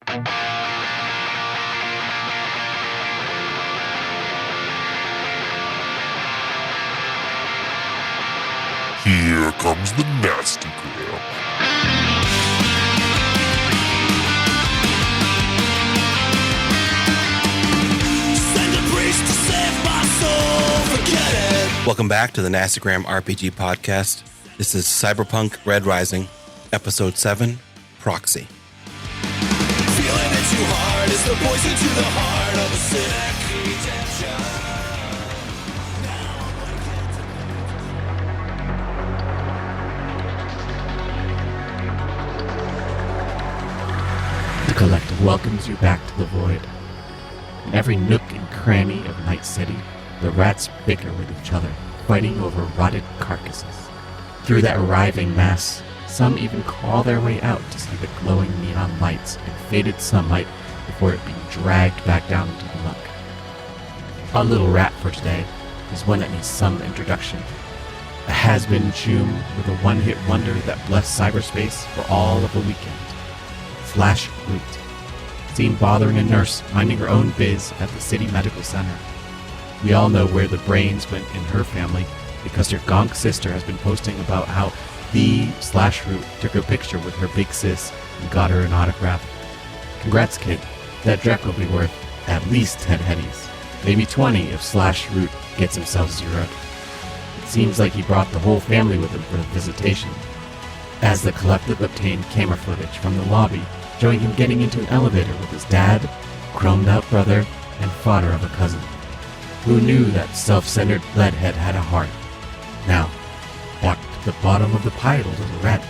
Here comes the nasty gram. Send a priest to save my soul, forget it. Welcome back to the Nastagram RPG podcast. This is Cyberpunk Red Rising, Episode 7, Proxy. Feeling it too hard is the poison to the heart of a cynic. The Collective welcomes you back to the Void. In every nook and cranny of Night City, the rats bicker with each other, fighting over rotted carcasses. Through that arriving mass, some even crawl their way out to see the glowing neon lights and faded sunlight before it being dragged back down into the muck. Our little rat for today is one that needs some introduction. A has-been choom with a one-hit wonder that blessed cyberspace for all of a weekend. Flash Root. Seen bothering a nurse minding her own biz at the city medical center. We all know where the brains went in her family because her gonk sister has been posting about how the/root took a picture with her big sis and got her an autograph. Congrats, kid. That Drek will be worth at least 10 headies. Maybe 20 if /root gets himself zeroed. It seems like he brought the whole family with him for the visitation. As the Collective obtained camera footage from the lobby, showing him getting into an elevator with his dad, chromed out brother, and fodder of a cousin. Who knew that self-centered leadhead had a heart? Now, back to the bottom of the pile, little rat.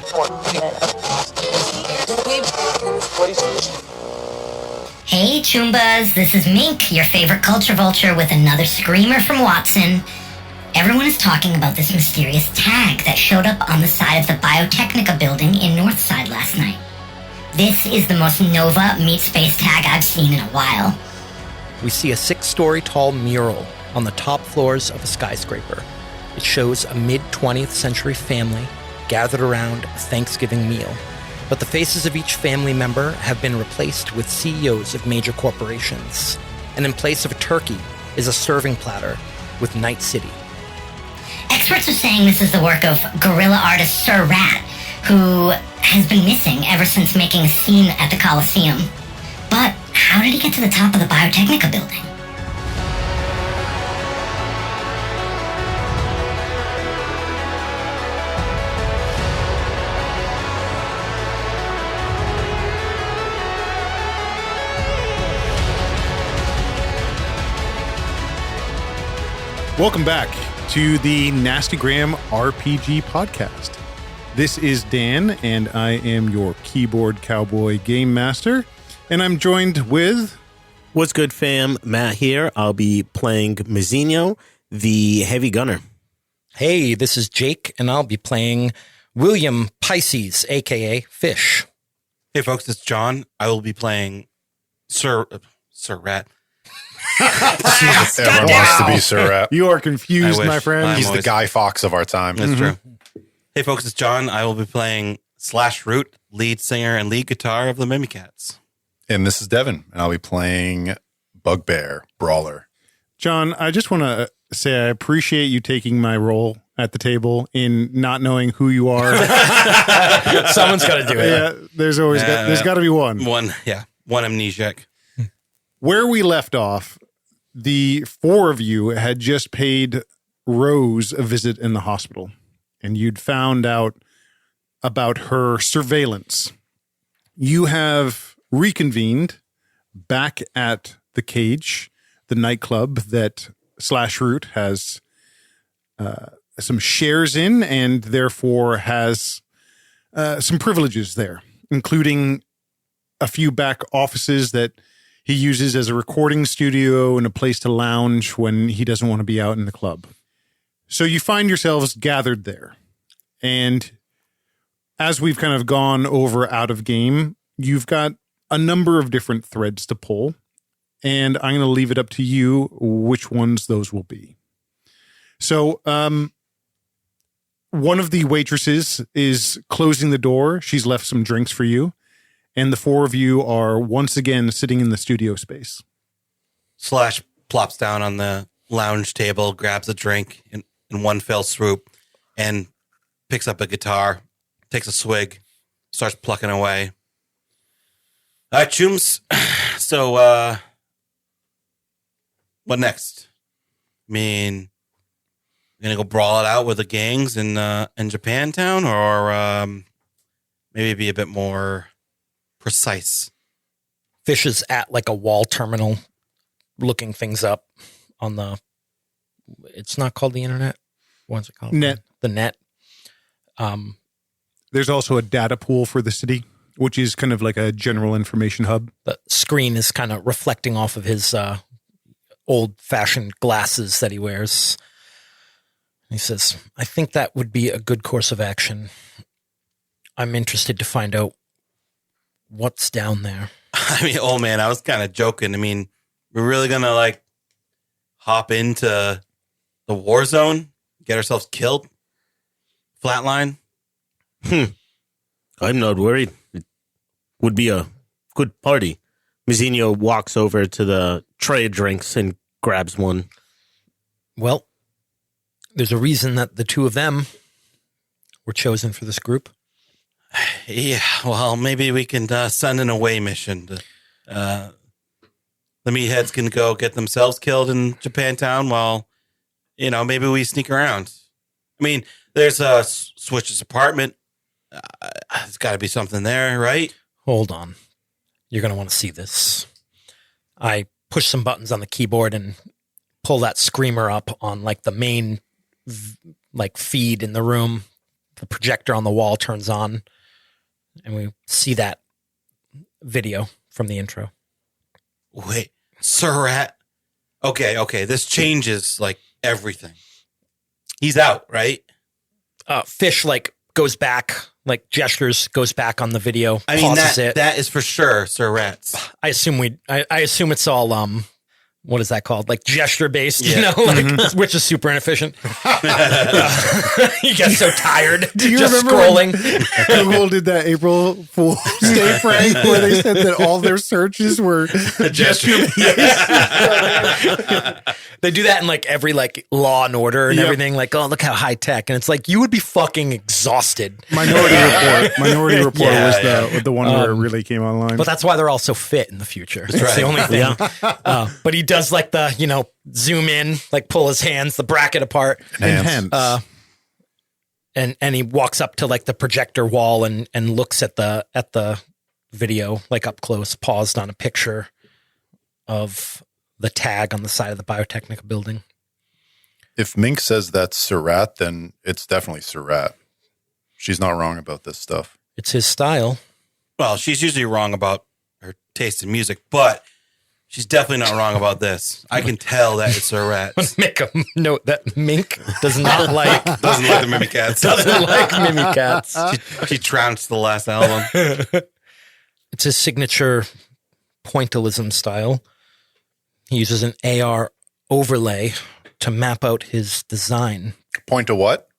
Hey Choombas, this is Mink, your favorite culture vulture with another screamer from Watson. Everyone is talking about this mysterious tag that showed up on the side of the Biotechnica building in Northside last night. This is the most Nova meets space tag I've seen in a while. We see a 6-story tall mural on the top floors of a skyscraper. It shows a mid-20th century family gathered around a Thanksgiving meal. But the faces of each family member have been replaced with CEOs of major corporations. And in place of a turkey is a serving platter with Night City. Experts are saying this is the work of guerrilla artist Sir Rat, who has been missing ever since making a scene at the Coliseum. But how did he get to the top of the Biotechnica building? Welcome back to the Nastagram RPG podcast. This is Dan, and I am your keyboard cowboy game master, and I'm joined with... What's good, fam? Matt here. I'll be playing Mazzino, the heavy gunner. Hey, this is Jake, and I'll be playing William Pisces, a.k.a. Fish. Hey, folks, it's John. I will be playing Sir Rat. Everyone wants to be Sir Rat. You are confused, my friend. He's the Guy Fawkes of our time. That's true. Hey, folks, it's John. I will be playing /root, lead singer and lead guitar of the Mimikatz. And this is Devin, and I'll be playing Bugbear, Brawler. John, I just want to say I appreciate you taking my role at the table in not knowing who you are. Someone's got to do it. Yeah, there's always there's got to be one. One amnesiac. Where we left off, the four of you had just paid Rose a visit in the hospital, and you'd found out about her surveillance. You have reconvened back at the Cage, the nightclub that /root has some shares in, and therefore has some privileges there, including a few back offices that he uses as a recording studio and a place to lounge when he doesn't want to be out in the club. So you find yourselves gathered there. And as we've kind of gone over out of game, you've got a number of different threads to pull. And I'm going to leave it up to you which ones those will be. So one of the waitresses is closing the door. She's left some drinks for you. And the four of you are once again sitting in the studio space. Slash plops down on the lounge table, grabs a drink in one fell swoop, and picks up a guitar, takes a swig, starts plucking away. All right, Chooms. So, what next? I mean, gonna go brawl it out with the gangs in Japantown, or maybe be a bit more precise. Fish is at like a wall terminal, looking things up on the. It's not called the internet. What's it called? Net. The net. There's also a data pool for the city, which is kind of like a general information hub. The screen is kind of reflecting off of his old-fashioned glasses that he wears. He says, I think that would be a good course of action. I'm interested to find out what's down there. I mean, oh man, I was kind of joking. I mean, we're really gonna like hop into the war zone, get ourselves killed, flatline. I'm not worried. It would be a good party. Mizzino walks over to the tray of drinks and grabs one. Well, there's a reason that the two of them were chosen for this group. Yeah, well, maybe we can send an away mission. The meatheads can go get themselves killed in Japantown while, maybe we sneak around. I mean, there's Switch's apartment. There's got to be something there, right? Hold on. You're going to want to see this. I push some buttons on the keyboard and pull that screamer up on like the main feed in the room. The projector on the wall turns on and we see that video from the intro. Wait, Surratt. Okay. This changes like everything. He's out, right? Fish goes back, gestures, goes back on the video. I mean, pauses it. that is for sure Surratt's. I assume it's all what is that called? Like gesture based, which is super inefficient. You get so tired. Do you just remember scrolling? Google did that April Fool's Day prank where they said that all their searches were gesture based. They do that in every Law and Order and everything. Oh, look how high tech, and it's you would be fucking exhausted. Minority Report was the one where it really came online. But that's why they're all so fit in the future. That's the only thing. But he does the zoom in, pull his hands, the bracket apart, Enhance. And he walks up to the projector wall and looks at the video up close, paused on a picture of the tag on the side of the Biotechnica building. If Mink says that's Surratt, then it's definitely Surratt. She's not wrong about this stuff. It's his style. Well, she's usually wrong about her taste in music, but she's definitely not wrong about this. I can tell that it's Surratt. Make a note that Mink does not doesn't like the Mimikatz. Doesn't like Mimikatz. She trounced the last album. It's his signature pointillism style. He uses an AR overlay to map out his design. Point to what?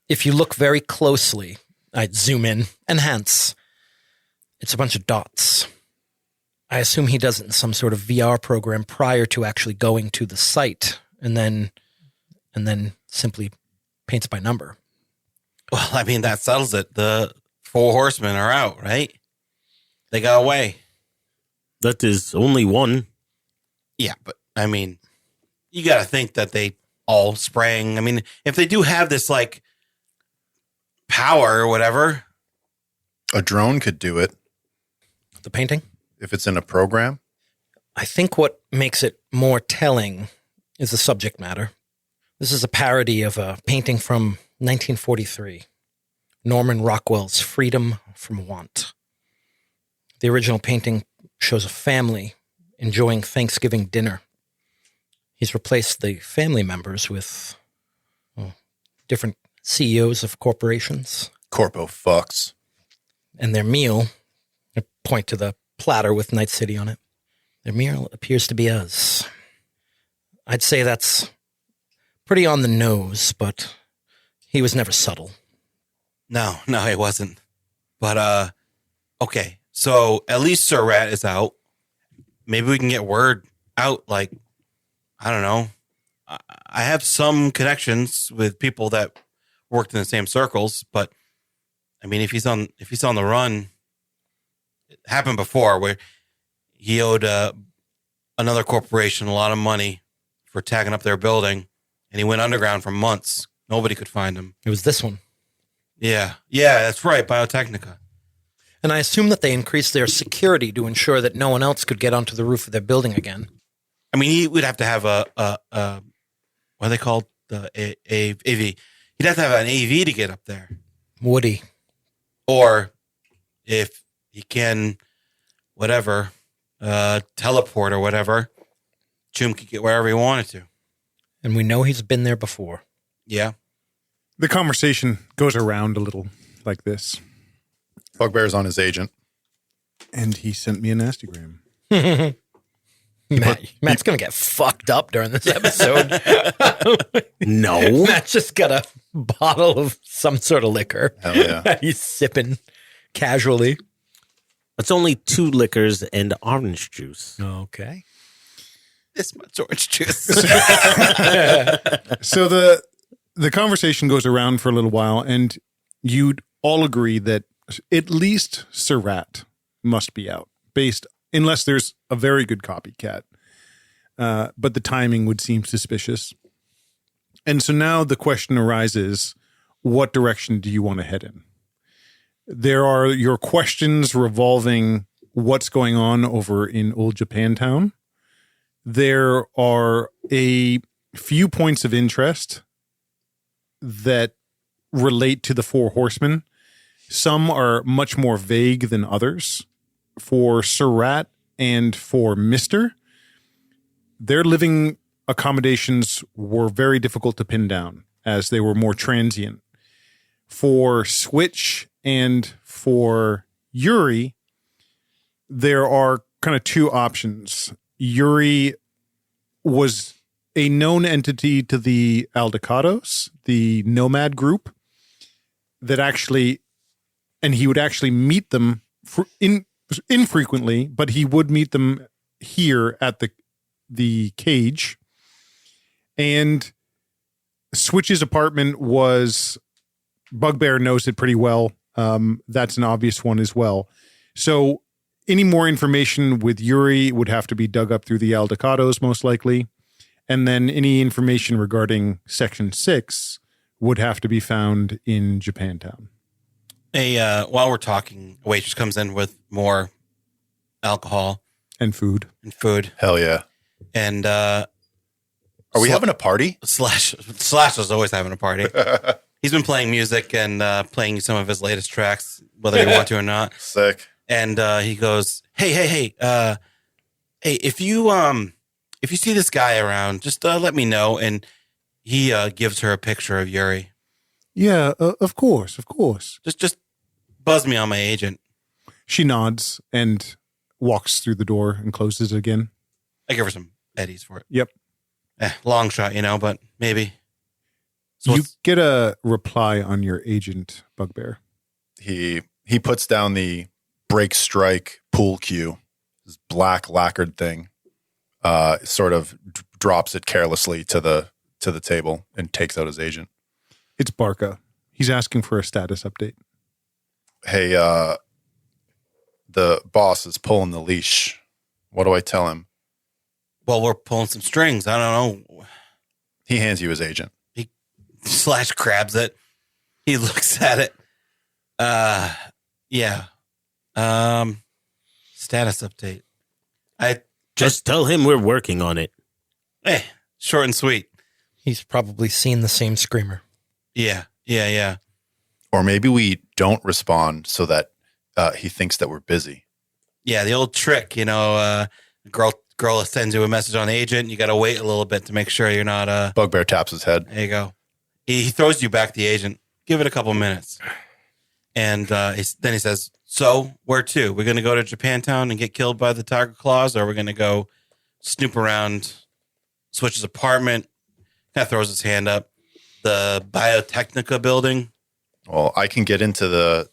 If you look very closely, I'd zoom in, enhance. It's a bunch of dots. I assume he does it in some sort of VR program prior to actually going to the site, and then simply paints by number. Well, I mean, that settles it. The 4 horsemen are out, right? They got away. That is only one. Yeah, but I mean, you got to think that they all sprang. I mean, if they do have this power or whatever, A drone could do it The painting? if it's in a program. I think what makes it more telling is the subject matter. This is a parody of a painting from 1943, Norman Rockwell's Freedom from Want. The original painting shows a family enjoying Thanksgiving dinner. He's replaced the family members with different CEOs of corporations. Corpo fucks. And their meal, I point to the platter with Night City on it, their meal appears to be us. I'd say that's pretty on the nose, but he was never subtle. No, he wasn't. But Okay, so at least Sir Rat is out. Maybe we can get word out. Like, I don't know. I have some connections with people that worked in the same circles, but I mean, if he's on the run, it happened before where he owed another corporation a lot of money for tagging up their building, and he went underground for months. Nobody could find him. It was this one. Yeah, that's right, Biotechnica. And I assume that they increased their security to ensure that no one else could get onto the roof of their building again. I mean, he would have to have a what are they called? The AV. He'd have to have an AV to get up there. Woody. Or if he can, whatever, teleport or whatever, Jim could get wherever he wanted to. And we know he's been there before. Yeah. The conversation goes around a little like this. Bugbear's on his agent. And he sent me a nastygram. Matt's going to get fucked up during this episode. No. Matt's just got a bottle of some sort of liquor. Hell yeah. He's sipping casually. It's only 2 liquors and orange juice. Okay. This much orange juice. So the conversation goes around for a little while, and you'd all agree that at least Sir Rat must be out, unless there's a very good copycat. But the timing would seem suspicious. And so now the question arises, what direction do you want to head in? There are your questions revolving what's going on over in Old Japantown. There are a few points of interest that relate to the Four Horsemen. Some are much more vague than others. For Sir Rat and for Mr., their living accommodations were very difficult to pin down as they were more transient. For Switch and for Yuri, there are kind of 2 options. Yuri was a known entity to the Aldecados, the nomad group, that actually, and he would actually meet them infrequently, but he would meet them here at the cage. And Switch's apartment was, Bugbear knows it pretty well. That's an obvious one as well. So any more information with Yuri would have to be dug up through the Aldecados, most likely. And then any information regarding Section 6 would have to be found in Japantown. While we're talking, a waitress comes in with more alcohol And food. Hell yeah. And Are we having a party? Slash is always having a party. He's been playing music and playing some of his latest tracks, whether you want to or not. Sick. And he goes, hey, if you see this guy around, just let me know. And he gives her a picture of Yuri. Yeah, of course. Just buzz me on my agent. She nods and walks through the door and closes it again. I give her some eddies for it. Yep. Long shot, but maybe. So You get a reply on your agent, Bugbear. He puts down the break strike pool cue, this black lacquered thing, sort of drops it carelessly to the table and takes out his agent. It's Barca. He's asking for a status update. Hey, the boss is pulling the leash. What do I tell him? Well, we're pulling some strings. I don't know. He hands you his agent. He Slash grabs it. He looks at it. Yeah. Status update. Just tell him we're working on it. Short and sweet. He's probably seen the same screamer. Yeah. Or maybe we don't respond so that he thinks that we're busy. Yeah, the old trick, girl sends you a message on the agent. You got to wait a little bit to make sure you're not. Bugbear taps his head. There you go. He throws you back the agent. Give it a couple minutes. And then he says, so where to? We're going to go to Japantown and get killed by the tiger claws, or we're going to go snoop around Switch's apartment. Kind of throws his hand up. The Biotechnica building. Well, I can get into the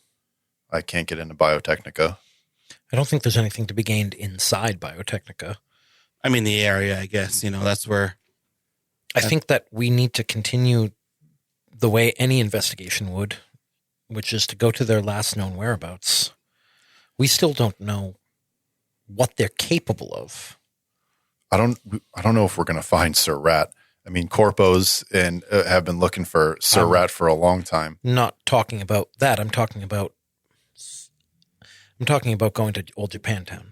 I can't get into Biotechnica. I don't think there's anything to be gained inside Biotechnica. I mean, the area, I guess, that's where. I think that we need to continue the way any investigation would, which is to go to their last known whereabouts. We still don't know what they're capable of. I don't know if we're going to find Sir Rat. I mean, corpos and have been looking for Sir Rat for a long time. Not talking about that. I'm talking about going to Old Japantown.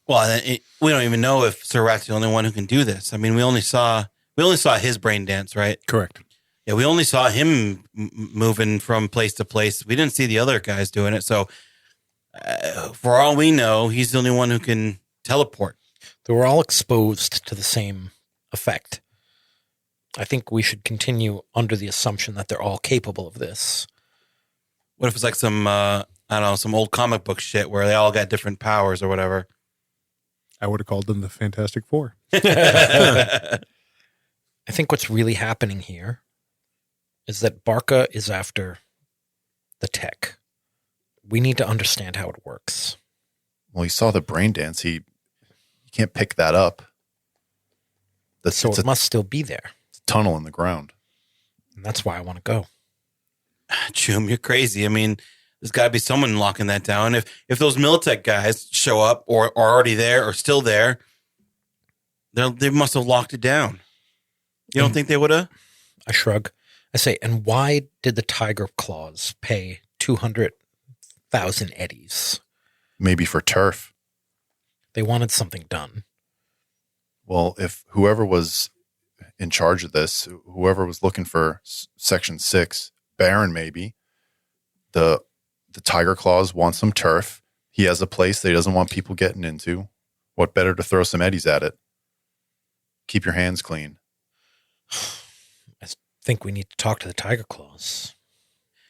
Well, we don't even know if Sir Rat's the only one who can do this. I mean, we only saw his brain dance, right? Correct. Yeah, we only saw him moving from place to place. We didn't see the other guys doing it. So, for all we know, he's the only one who can teleport. They were all exposed to the same effect. I think we should continue under the assumption that they're all capable of this. What if it's like some, I don't know, some old comic book shit where they all got different powers or whatever? I would have called them the Fantastic Four. I think what's really happening here is that Barca is after the tech. We need to understand how it works. Well, he saw the brain dance. He can't pick that up. So it must still be there. It's a tunnel in the ground. And that's why I want to go. Choom, you're crazy. I mean, there's got to be someone locking that down. If those Militech guys show up or are already there or still there, they must have locked it down. You don't think they would have? I shrug. I say, and why did the Tiger Claws pay 200,000 eddies? Maybe for turf. They wanted something done. Well, if whoever was in charge of this, whoever was looking for Section 6, Baron maybe, the Tiger Claws want some turf. He has a place that he doesn't want people getting into. What better to throw some eddies at it? Keep your hands clean. I think we need to talk to the Tiger Claws.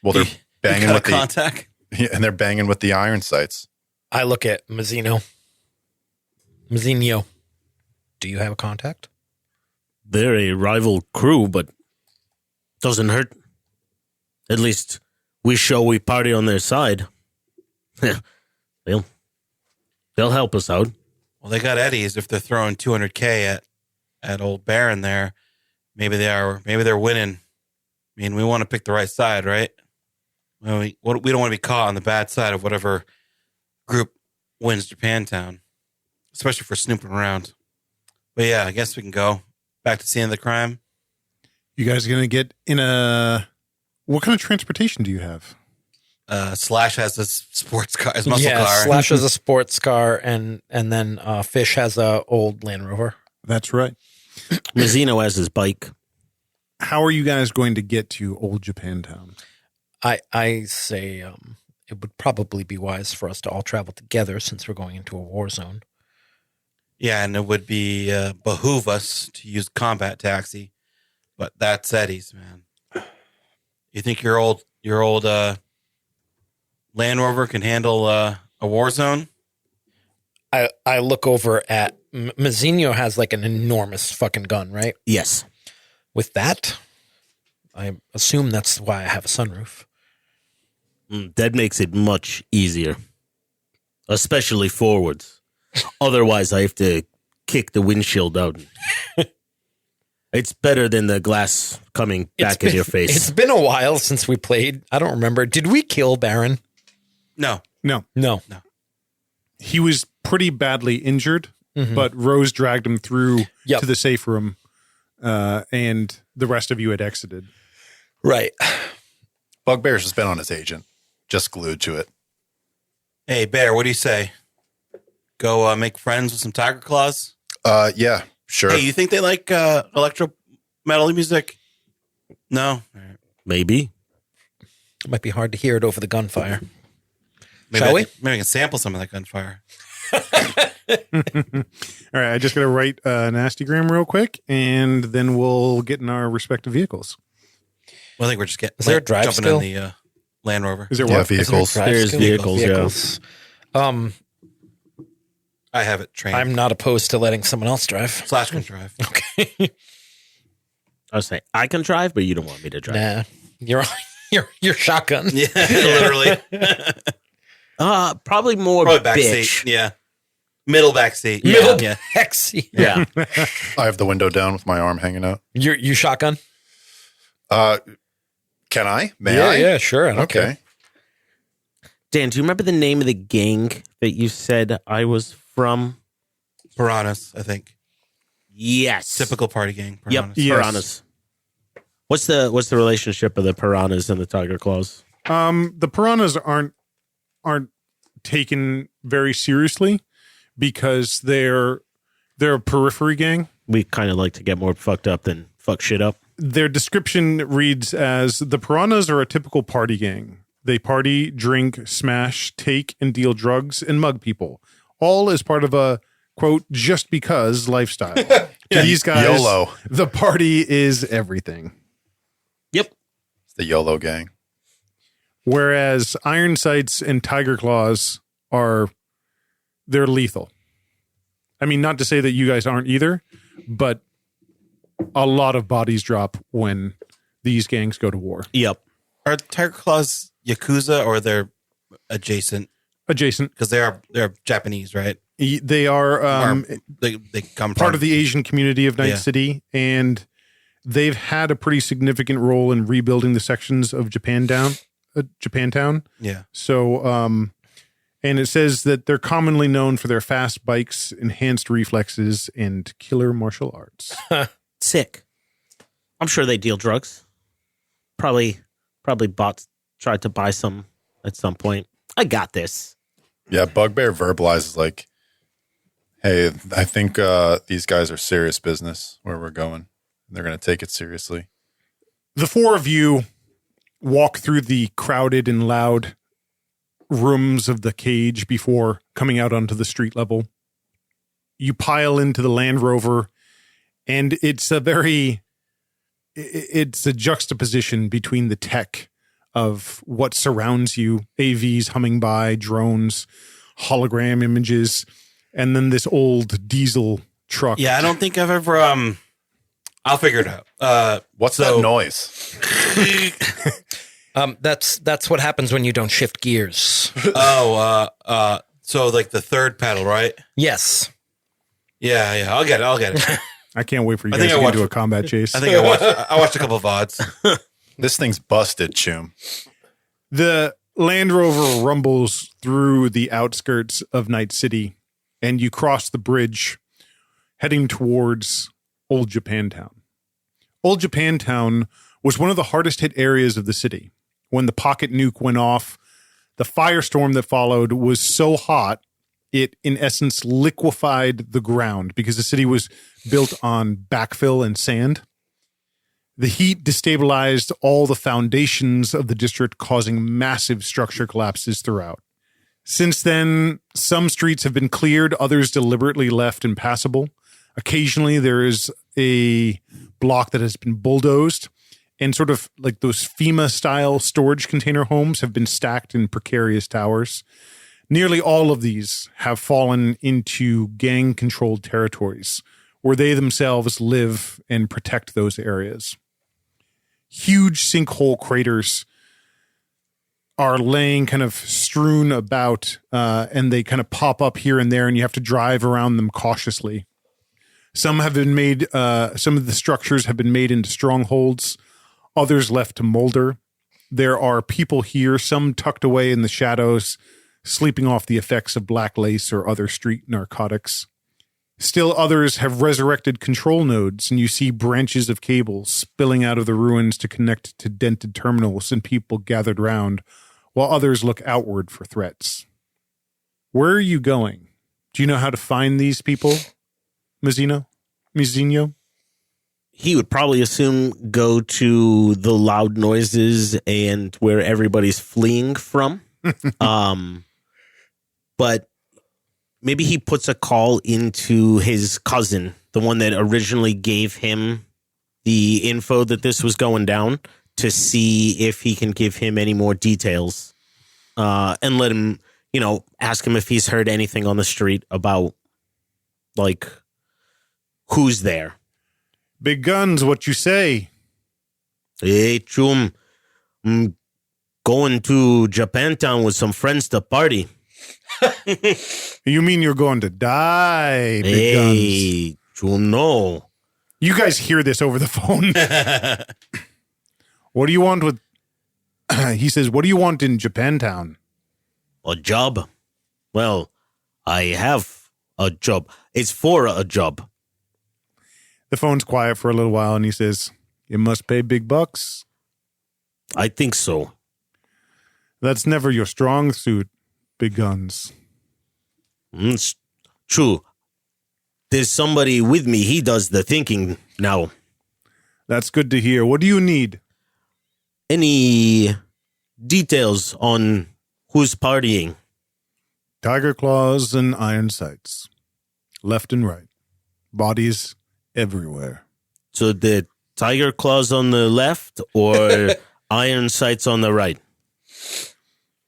Well, they're banging with contact. And they're banging with the iron sights. I look at Mazzino. Mazzinho, do you have a contact? They're a rival crew, but doesn't hurt. At least we show we party on their side. They'll help us out. Well, they got eddies if they're throwing 200K at old Baron there. Maybe they're winning. I mean, we want to pick the right side, right? Well, we don't want to be caught on the bad side of whatever group wins Japantown, especially for snooping around. But yeah, I guess we can go back to the scene of the crime. You guys are going to get in what kind of transportation do you have? Slash has a sports car, his muscle car. Slash has a sports car, and then Fish has a old Land Rover. That's right. Mazzino has his bike. How are you guys going to get to Old Japantown? I say it would probably be wise for us to all travel together since we're going into a war zone. Yeah, and it would be behoove us to use combat taxi, but that's Eddie's, man. You think your old Land Rover can handle a war zone? I look over at Mazzino has like an enormous fucking gun, right? Yes. With that, I assume that's why I have a sunroof. That makes it much easier, especially forwards. Otherwise, I have to kick the windshield out. It's better than the glass coming back in your face. It's been a while since we played. I don't remember. Did we kill Baron? No. He was pretty badly injured, but Rose dragged him through to the safe room, and the rest of you had exited. Right. Bugbear's just been on his agent, just glued to it. Hey, Bear, what do you say? Go make friends with some Tiger Claws? Yeah, sure. Hey, you think they like electro metal music? No? Maybe. It might be hard to hear it over the gunfire. Maybe Shall we? Maybe I can sample some of that gunfire. All right, I just got to write a nastygram real quick, and then we'll get in our respective vehicles. Well, I think we're just getting. Is there a drive jumping skill? in the Land Rover? Is there Yeah, what? vehicles. There's vehicles, yeah. I have it trained. I'm not opposed to letting someone else drive. Slash can drive. Okay. I was saying, I can drive, but you don't want me to drive. Nah, Your shotgun. Yeah, literally. Probably more Probably back bitch. seat. Yeah. Middle back seat. Yeah. Middle Yeah. Hexy. Yeah. I have the window down with my arm hanging out. You shotgun? Can I? May I? Yeah, sure. I don't Okay. care. Dan, do you remember the name of the gang that you said I was from? Piranhas, I think. Yes. Typical party gang. Yep. Piranhas. Yes. Piranhas. What's the relationship of the piranhas and the tiger claws? The piranhas aren't taken very seriously because they're a periphery gang. We kind of like to get more fucked up than fuck shit up. Their description reads as the piranhas are a typical party gang. They party, drink, smash, take, and deal drugs and mug people, all as part of a quote just because lifestyle. To these guys, YOLO. the party is everything. Yep. It's the YOLO gang. Whereas iron sights and tiger claws they're lethal. I mean, not to say that you guys aren't either, but a lot of bodies drop when these gangs go to war. Yep. Are Tiger Claws Yakuza or they're adjacent? Adjacent. Because they're Japanese, right? They are Or they come part from of the Asian community of Night Yeah. City, and they've had a pretty significant role in rebuilding the sections of Japantown. Yeah. So, and it says that they're commonly known for their fast bikes, enhanced reflexes, and killer martial arts. Sick. I'm sure they deal drugs. Probably tried to buy some at some point. I got this. Yeah, Bugbear verbalizes like, hey, I think these guys are serious business where we're going. They're going to take it seriously. The four of you walk through the crowded and loud rooms of the cage before coming out onto the street level. You pile into the Land Rover, and it's a juxtaposition between the tech of what surrounds you, AVs humming by, drones, hologram images, and then this old diesel truck. Yeah, I don't think I've ever I'll figure it out. What's So- that noise? That's what happens when you don't shift gears. So like the third pedal, right? Yes. Yeah, I'll get it. I can't wait for you I guys think to I get into a watched- combat chase. I think I watched a couple of VODs. This thing's busted, Choom. The Land Rover rumbles through the outskirts of Night City, and you cross the bridge heading towards Old Japantown. Old Japantown was one of the hardest hit areas of the city. When the pocket nuke went off, the firestorm that followed was so hot, it in essence liquefied the ground because the city was built on backfill and sand. The heat destabilized all the foundations of the district, causing massive structure collapses throughout. Since then, some streets have been cleared, others deliberately left impassable. Occasionally, there is a block that has been bulldozed, and sort of like those FEMA-style storage container homes have been stacked in precarious towers. Nearly all of these have fallen into gang-controlled territories, where they themselves live and protect those areas. Huge sinkhole craters are laying kind of strewn about, and they kind of pop up here and there, and you have to drive around them cautiously. Some have been made, some of the structures have been made into strongholds, others left to molder. There are people here, some tucked away in the shadows, sleeping off the effects of black lace or other street narcotics. Still others have resurrected control nodes, and you see branches of cables spilling out of the ruins to connect to dented terminals and people gathered round, while others look outward for threats. Where are you going? Do you know how to find these people, Mizzino? He would probably assume go to the loud noises and where everybody's fleeing from. But maybe he puts a call into his cousin, the one that originally gave him the info that this was going down, to see if he can give him any more details, and let him, ask him if he's heard anything on the street about, like, who's there. Big guns, what you say? Hey, Chum, going to Japantown with some friends to party. You mean you're going to die, big guns? Hey, you know. You guys hear this over the phone. What do you want with... He says, what do you want in Japantown? A job? Well, I have a job. It's for a job. The phone's quiet for a little while, and he says, you must pay big bucks. I think so. That's never your strong suit, big guns. It's true. There's somebody with me. He does the thinking now. That's good to hear. What do you need? Any details on who's partying? Tiger claws and iron sights. Left and right. Bodies everywhere. So the tiger claws on the left or iron sights on the right?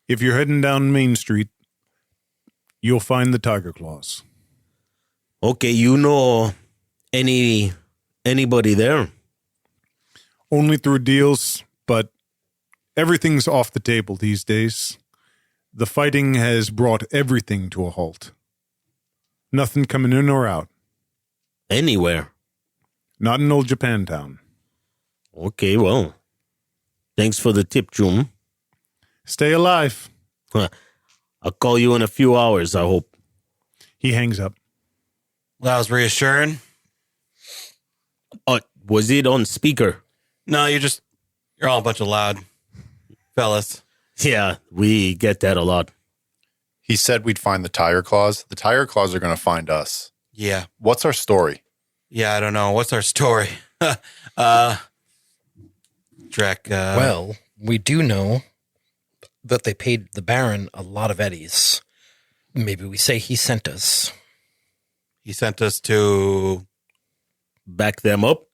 If you're heading down Main Street, you'll find the tiger claws. Okay, you know anybody there? Only through deals, but everything's off the table these days. The fighting has brought everything to a halt. Nothing coming in or out. Anywhere? Not in old Japantown. Okay, well, thanks for the tip, June. Stay alive. I'll call you in a few hours, I hope. He hangs up. That was reassuring. Was it on speaker? No, you're all a bunch of loud fellas. Yeah, we get that a lot. He said we'd find the tiger claws. The tiger claws are going to find us. Yeah. What's our story? Yeah, I don't know. What's our story? Drek. Well, we do know that they paid the Baron a lot of eddies. Maybe we say he sent us. He sent us to... Back them up?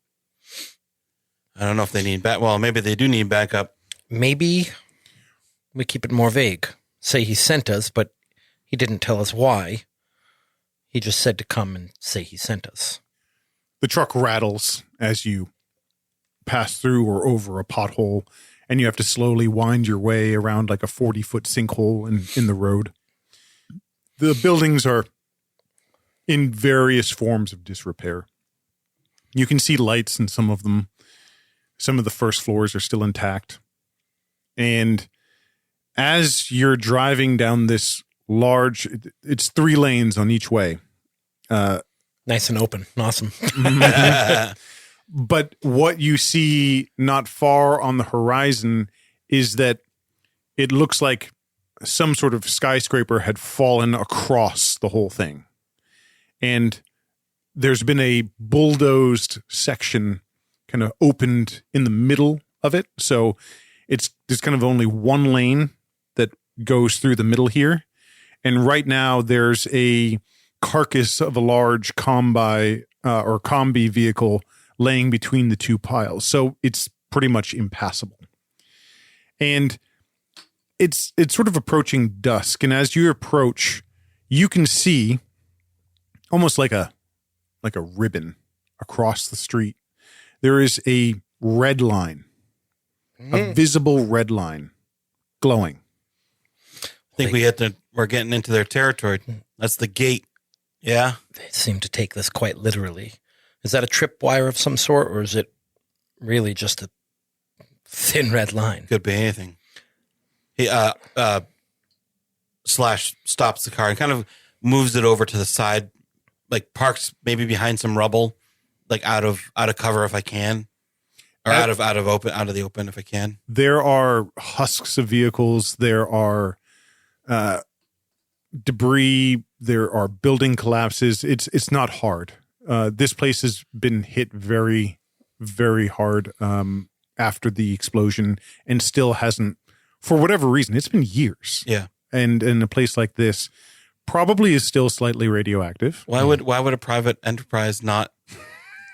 I don't know if they need back. Well, maybe they do need backup. Maybe we keep it more vague. Say he sent us, but he didn't tell us why. He just said to come and say he sent us. The truck rattles as you pass through or over a pothole, and you have to slowly wind your way around like a 40-foot sinkhole in the road. The buildings are in various forms of disrepair. You can see lights in some of them. Some of the first floors are still intact. And as you're driving down this large, it's 3 lanes on each way. Nice and open. Awesome. But what you see not far on the horizon is that it looks like some sort of skyscraper had fallen across the whole thing. And there's been a bulldozed section kind of opened in the middle of it. So there's kind of only one lane that goes through the middle here. And right now there's a carcass of a large combi vehicle laying between the 2 piles. So it's pretty much impassable. And it's sort of approaching dusk. And as you approach, you can see almost like a ribbon across the street. There is a red line, a visible red line glowing. I think we're getting into their territory. That's the gate. Yeah. They seem to take this quite literally. Is that a tripwire of some sort, or is it really just a thin red line? Could be anything. He Slash stops the car and kind of moves it over to the side, like parks maybe behind some rubble, like out of cover if I can, or out of the open if I can. There are husks of vehicles. There are debris. There are building collapses. It's not hard. This place has been hit very, very hard after the explosion, and still hasn't, for whatever reason. It's been years. Yeah, and in a place like this, probably is still slightly radioactive. Why would a private enterprise not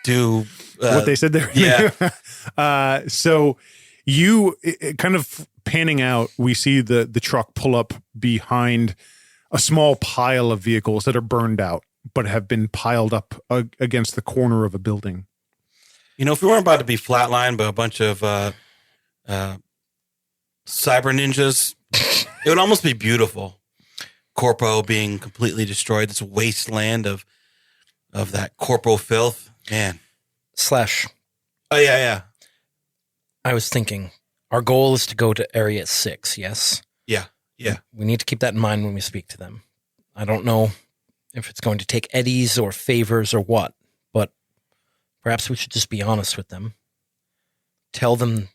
do what they said there? Yeah. So you kind of panning out, we see the truck pull up behind a small pile of vehicles that are burned out, but have been piled up against the corner of a building. You know, if we weren't about to be flatlined by a bunch of cyber ninjas. It would almost be beautiful. Corpo being completely destroyed. This wasteland of that corpo filth. Man. Slash. Oh, yeah. I was thinking, our goal is to go to Area 6, yes? Yeah. We need to keep that in mind when we speak to them. I don't know if it's going to take eddies or favors or what, but perhaps we should just be honest with them. Tell them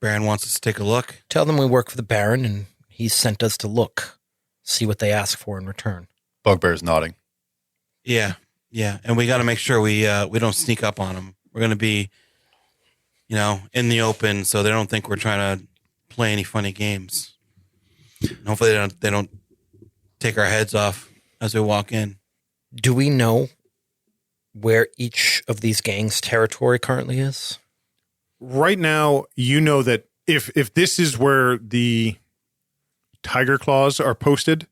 Baron wants us to take a look. Tell them we work for the Baron and he's sent us to look, see what they ask for in return. Bugbear's nodding. Yeah. And we got to make sure we don't sneak up on them. We're going to be, in the open, so they don't think we're trying to play any funny games. And hopefully they don't take our heads off as we walk in. Do we know where each of these gangs' territory currently is? Right now, you know that if this is where the tiger claws are posted,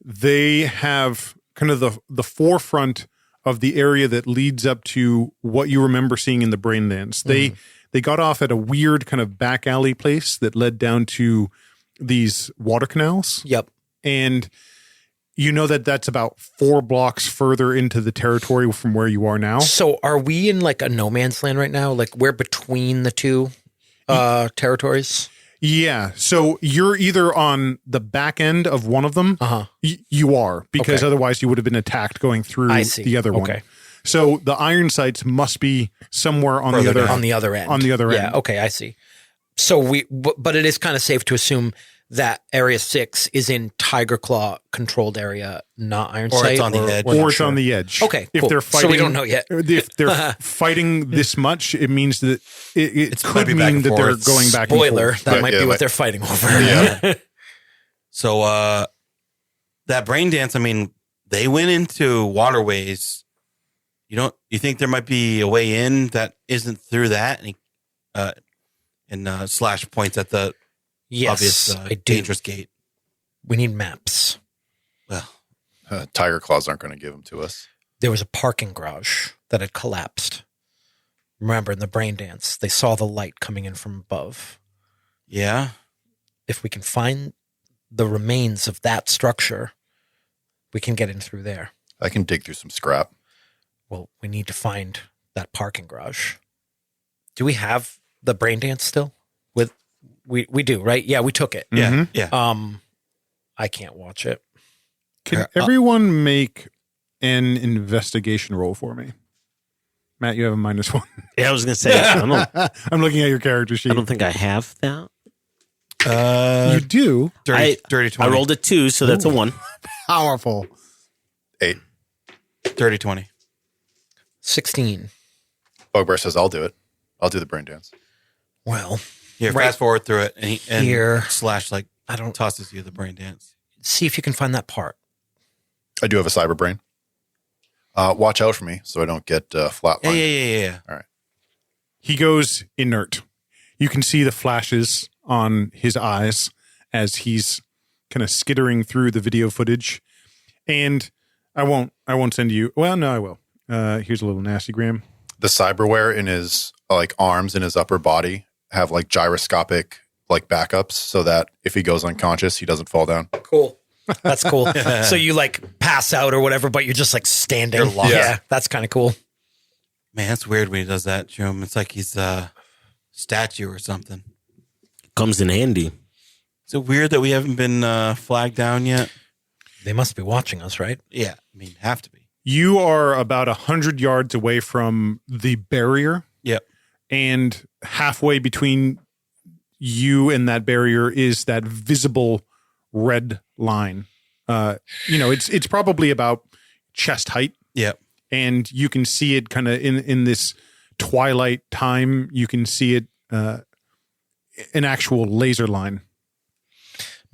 they have kind of the forefront of the area that leads up to what you remember seeing in the brain dance. They got off at a weird kind of back alley place that led down to these water canals. Yep. And you know that that's about 4 blocks further into the territory from where you are now. So are we in like a no man's land right now? Like we're between the two territories? Yeah. So you're either on the back end of one of them. Uh-huh. You are, because Okay. otherwise you would have been attacked going through the other one. Okay. So the iron sights must be somewhere on Further the other down. On the other end. On the other Yeah, end. okay, I see. So but it is kind of safe to assume that Area 6 is in Tiger Claw controlled area, not Iron Or Sight. it's on the edge. we're not Or it's sure. on the edge. Okay, If cool. they're So fighting, we don't know yet. If they're fighting this much, it means that it It's might could be back mean and that they're forth. going back Spoiler, and forth. that Yeah, might be yeah, what like- they're fighting over. Yeah. So that brain dance, I mean, they went into waterways. You think there might be a way in that isn't through that? And Slash points at the Yes, obvious I do. dangerous gate. We need maps. Well, Tiger claws aren't going to give them to us. There was a parking garage that had collapsed. Remember, in the brain dance, they saw the light coming in from above. yeah. If we can find the remains of that structure, we can get in through there. I can dig through some scrap. Well, we need to find that parking garage. Do we have the brain dance still? We do, right? Yeah, we took it. Yeah. Mhm. Yeah. I can't watch it. Can everyone make an investigation roll for me? Matt, you have a -1. Yeah, I was gonna say I'm looking at your character sheet. I don't think I have that. You do. Dirty I 20. rolled a 2, so that's a 1. Powerful. 8. Dirty 20. 16. Bugbear says, I'll do it. I'll do the brain dance. Well, Here, Right. fast forward through it, and Here. Slash I don't tosses you the brain dance. see if you can find that part. I do have a cyber brain. Watch out for me so I don't get flatlined. Yeah. He goes inert. You can see the flashes on his eyes as he's kind of skittering through the video footage. And I won't send you. Well, no, I will. Here's a little nasty gram. The cyberware in his arms and his upper body have gyroscopic backups so that if he goes unconscious, he doesn't fall down. Cool. That's cool. So you pass out or whatever, but you're just standing. You're lost. Yeah, that's kind of cool. Man, that's weird when he does that, Jim. It's like he's a statue or something. Comes in handy. Is it weird that we haven't been flagged down yet? They must be watching us, right? Yeah, I mean, have to be. You are about 100 yards away from the barrier. Yep. And halfway between you and that barrier is that visible red line. It's probably about chest height, Yep. and you can see it kind of in this twilight time. You can see it an actual laser line.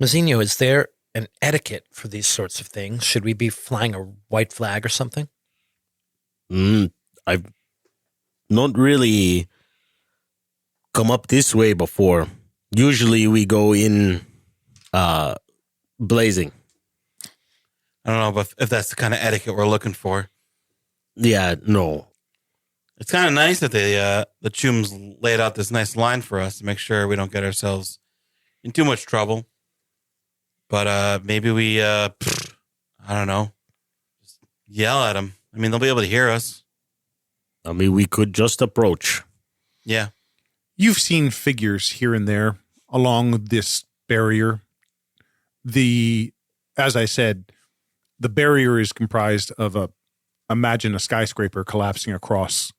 Mazzino, is there an etiquette for these sorts of things? Should we be flying a white flag or something? I've not really come up this way before. Usually we go in blazing. I don't know if that's the kind of etiquette we're looking for. Yeah, no. It's kind of nice that the Chums laid out this nice line for us to make sure we don't get ourselves in too much trouble. But maybe we, I don't know, just yell at them. I mean, they'll be able to hear us. I mean, we could just approach. Yeah. You've seen figures here and there along this barrier. As I said, the barrier is comprised of imagine a skyscraper collapsing across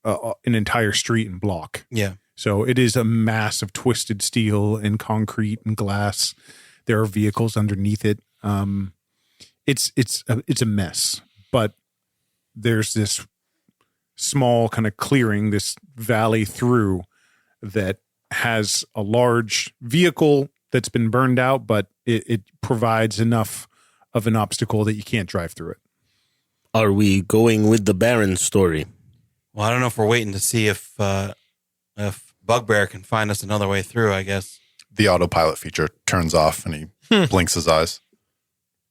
an entire street and block. Yeah. So it is a mass of twisted steel and concrete and glass. There are vehicles underneath it. It's a mess, but there's this small kind of clearing, this valley through that has a large vehicle that's been burned out, but it provides enough of an obstacle that you can't drive through it. Are we going with the Baron story? Well, I don't know if we're waiting to see if Bugbear can find us another way through, I guess. The autopilot feature turns off and he blinks his eyes.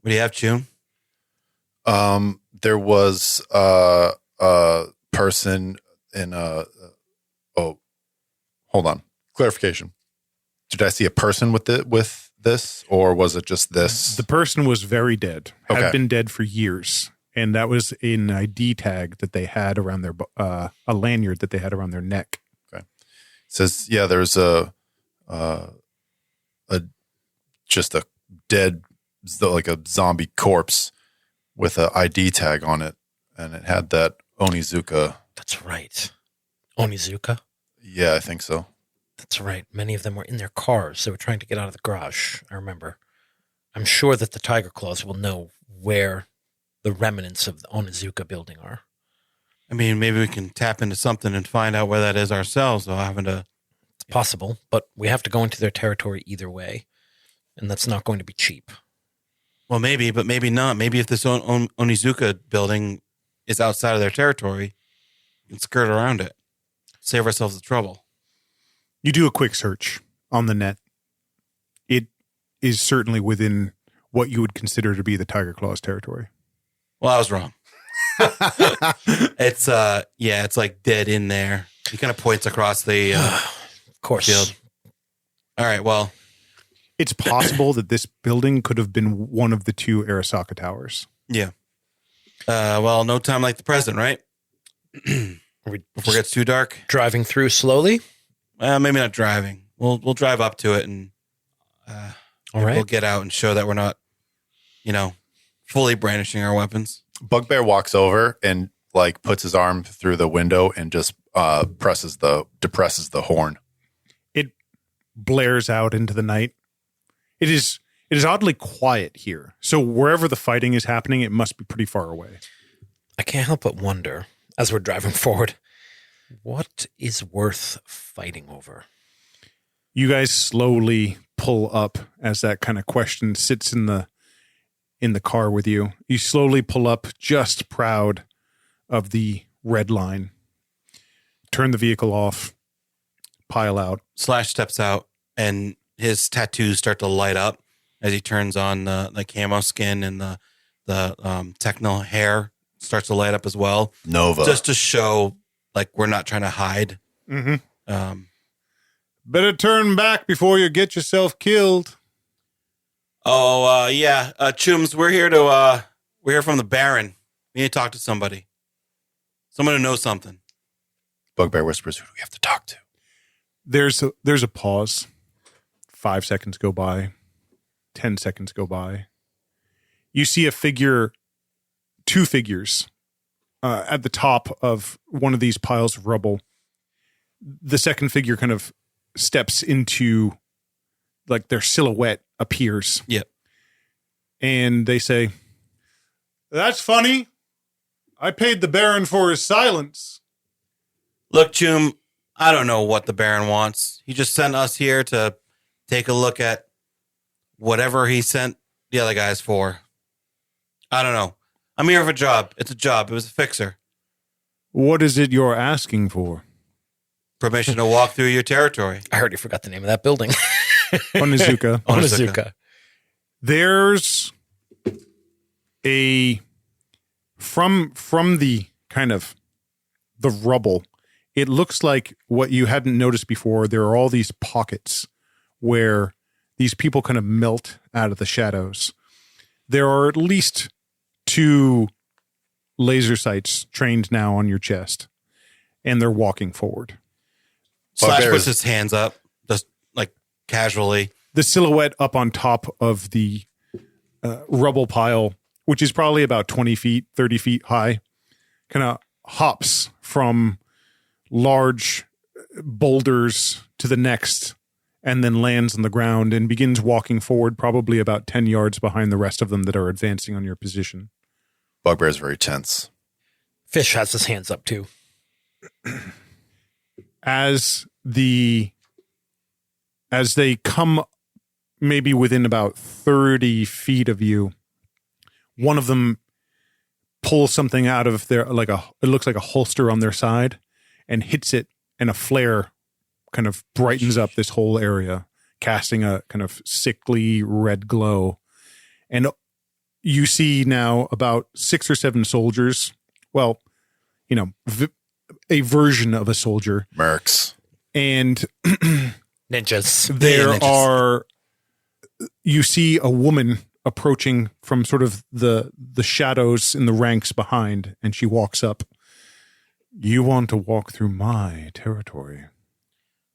What do you have, June? There was a person in hold on. Clarification. Did I see a person with this, or was it just this? The person was very dead, Okay. had been dead for years. And that was an ID tag that they had around their, a lanyard that they had around their neck. Okay. It says, yeah, there's just a dead, like a zombie corpse with an ID tag on it. And it had that Onizuka. That's right. Onizuka? Yeah, I think so. That's right. Many of them were in their cars. They were trying to get out of the garage. I remember. I'm sure that the Tiger Claws will know where the remnants of the Onizuka building are. I mean, maybe we can tap into something and find out where that is ourselves without having to. It's possible, but we have to go into their territory either way, and that's not going to be cheap. Well, maybe, but maybe not. Maybe if this Onizuka building is outside of their territory, we can skirt around it. Save ourselves the trouble. You do a quick search on the net. It is certainly within what you would consider to be the Tiger Claws territory. Well, I was wrong. It's it's like dead in there. He kind of points across the Of course. field. All right, well, It's possible that this building could have been one of the two Arasaka towers. yeah. Well, no time like the present, right? Are we Before it gets too dark. driving through slowly? Well, maybe not driving. We'll drive up to it and All right. we'll get out and show that we're not, fully brandishing our weapons. Bugbear walks over and like puts his arm through the window and just depresses the horn. It blares out into the night. It is oddly quiet here. So wherever the fighting is happening, it must be pretty far away. I can't help but wonder, as we're driving forward, what is worth fighting over? You guys slowly pull up as that kind of question sits in the car with you. You slowly pull up, just proud of the red line. Turn the vehicle off, pile out. Slash steps out and his tattoos start to light up as he turns on the camo skin, and the techno hair starts to light up as well. Nova. Just to show like we're not trying to hide. Mm-hmm. Better turn back before you get yourself killed. Yeah. Chums, we're here from the Baron. We need to talk to somebody. Someone who knows something. Bugbear whispers, "Who do we have to talk to?" There's a pause. 5 seconds go by. 10 seconds go by. You see two figures at the top of one of these piles of rubble. The second figure kind of steps into, like, their silhouette appears. Yep. And they say, "That's funny. I paid the Baron for his silence." Look, Chum, I don't know what the Baron wants. He just sent us here to take a look at whatever he sent the other guys for. I don't know. I'm here for a job. It's a job. It was a fixer. What is it you're asking for? Permission to walk through your territory. I heard you forgot the name of that building. Onizuka. Onizuka. There's from the kind of the rubble, it looks like what you hadn't noticed before. There are all these pockets where these people kind of melt out of the shadows. There are at least 2 laser sights trained now on your chest, and they're walking forward. Slash Bugbear puts is- his hands up, just like casually. The silhouette up on top of the rubble pile, which is probably about 20 feet, 30 feet high, kind of hops from large boulders to the next and then lands on the ground and begins walking forward, probably about 10 yards behind the rest of them that are advancing on your position. Bugbear is very tense. Fish has his hands up too. As they come maybe within about 30 feet of you, one of them pulls something out of their, it looks like a holster on their side, and hits it, and a flare kind of brightens up this whole area, casting a kind of sickly red glow. And you see now about 6 or 7 soldiers. Well, a version of a soldier. Mercs. And Ninjas. you see a woman approaching from sort of the shadows in the ranks behind, and she walks up. You want to walk through my territory?